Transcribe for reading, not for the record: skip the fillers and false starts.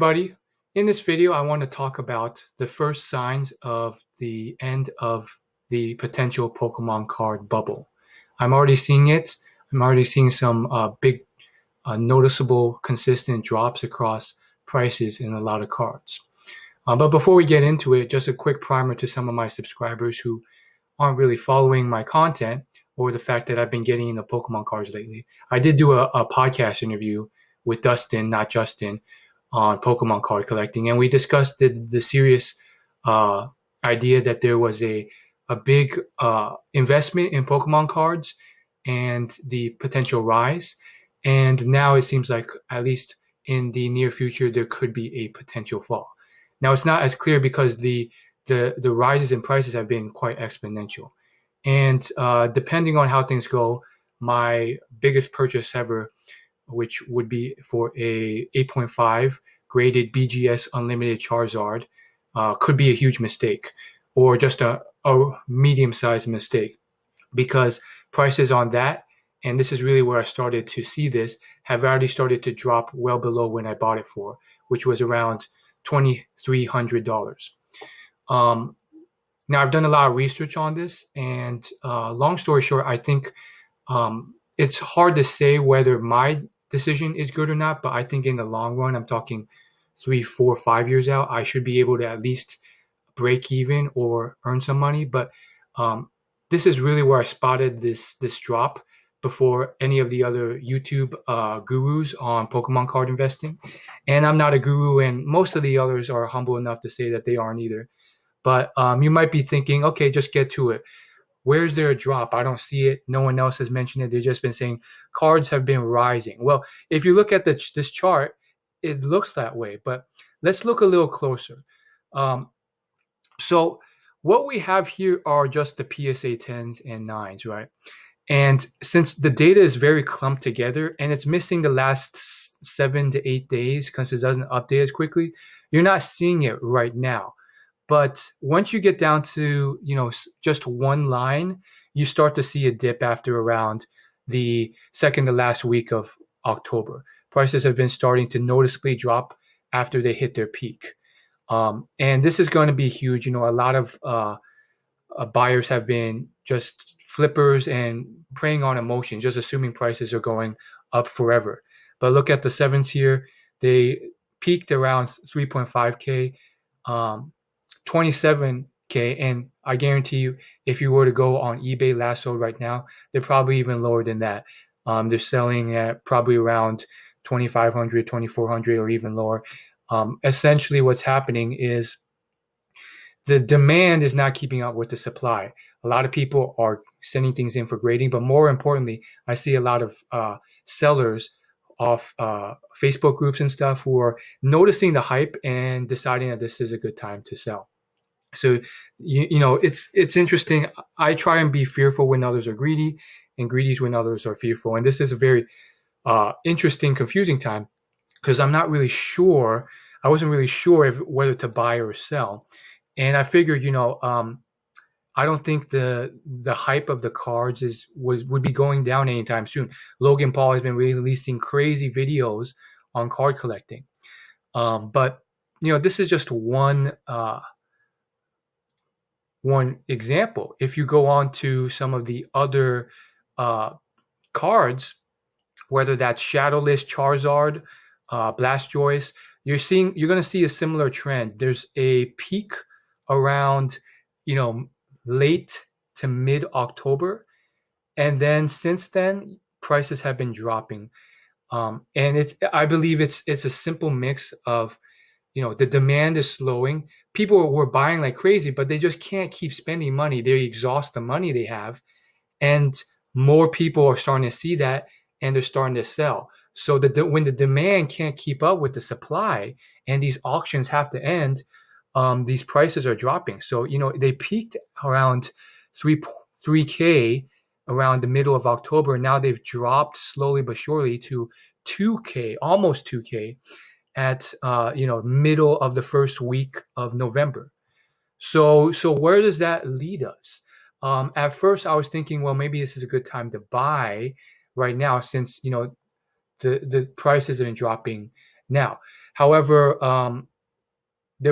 Everybody, in this video, I want to talk about the first signs of the end of the potential Pokemon card bubble. I'm already seeing it. I'm already seeing some big, noticeable, consistent drops across prices in a lot of cards. But before we get into it, just a quick primer to some of my subscribers who aren't really following my content or the fact that I've been getting into Pokemon cards lately. I did do a podcast interview with Dustin, not Justin, on Pokemon card collecting, and we discussed the serious uh, idea that there was a big investment in Pokemon cards and the potential rise. And now it seems like, at least in the near future, there could be a potential fall. Now it's not as clear because the rises in prices have been quite exponential. And depending on how things go, my biggest purchase ever, which would be for a 8.5 graded BGS Unlimited Charizard, could be a huge mistake or just a medium-sized mistake because prices on that, and this is really where I started to see this, have already started to drop well below when I bought it for, which was around $2,300. Um, Now, I've done a lot of research on this, and long story short, I think it's hard to say whether my decision is good or not, but I think in the long run, I'm talking 3, 4, 5 years out, I should be able to at least break even or earn some money. But um, this is really where I spotted this drop before any of the other YouTube gurus on Pokemon card investing. And I'm not a guru, and most of the others are humble enough to say that they aren't either. But you might be thinking, okay, just get to it. Where's there a drop? I don't see it. No one else has mentioned it. They've just been saying cards have been rising. Well, if you look at this chart, it looks that way. But let's look a little closer. Um, so what we have here are just the PSA 10s and 9s, right? And since the data is very clumped together and it's missing the last 7 to 8 days because it doesn't update as quickly, you're not seeing it right now. But once you get down to, just one line, you start to see a dip after around the second to last week of October. Prices have been starting to noticeably drop after they hit their peak. And this is going to be huge. A lot of buyers have been just flippers and preying on emotion, just assuming prices are going up forever. But look at the sevens here. They peaked around 3.5K. 27K, and I guarantee you, if you were to go on eBay last sold right now, they're probably even lower than that. They're selling at probably around 2,500, 2,400, or even lower. Essentially, what's happening is the demand is not keeping up with the supply. A lot of people are sending things in for grading, but more importantly, I see a lot of sellers of Facebook groups and stuff who are noticing the hype and deciding that this is a good time to sell. So it's interesting. I try and be fearful when others are greedy, and greedy is when others are fearful. And this is a very interesting, confusing time because I'm not really sure. I wasn't really sure whether to buy or sell, and I figured, I don't think the hype of the cards would be going down anytime soon. Logan Paul has been releasing crazy videos on card collecting, but this is just one example. If you go on to some of the other uh, cards, whether that's Shadowless, Charizard, Blastoise, you're going to see a similar trend. There's a peak around, late to mid October, and then since then prices have been dropping. And I believe it's a simple mix of, the demand is slowing. People were buying like crazy, but they just can't keep spending money. They exhaust the money they have, and more people are starting to see that, and they're starting to sell. So when the demand can't keep up with the supply, and these auctions have to end, these prices are dropping. So they peaked around 3K around the middle of October. Now they've dropped slowly but surely to 2K, almost 2K at middle of the first week of November. So where does that lead us? At first, I was thinking, well, maybe this is a good time to buy right now since the prices have been dropping now. However,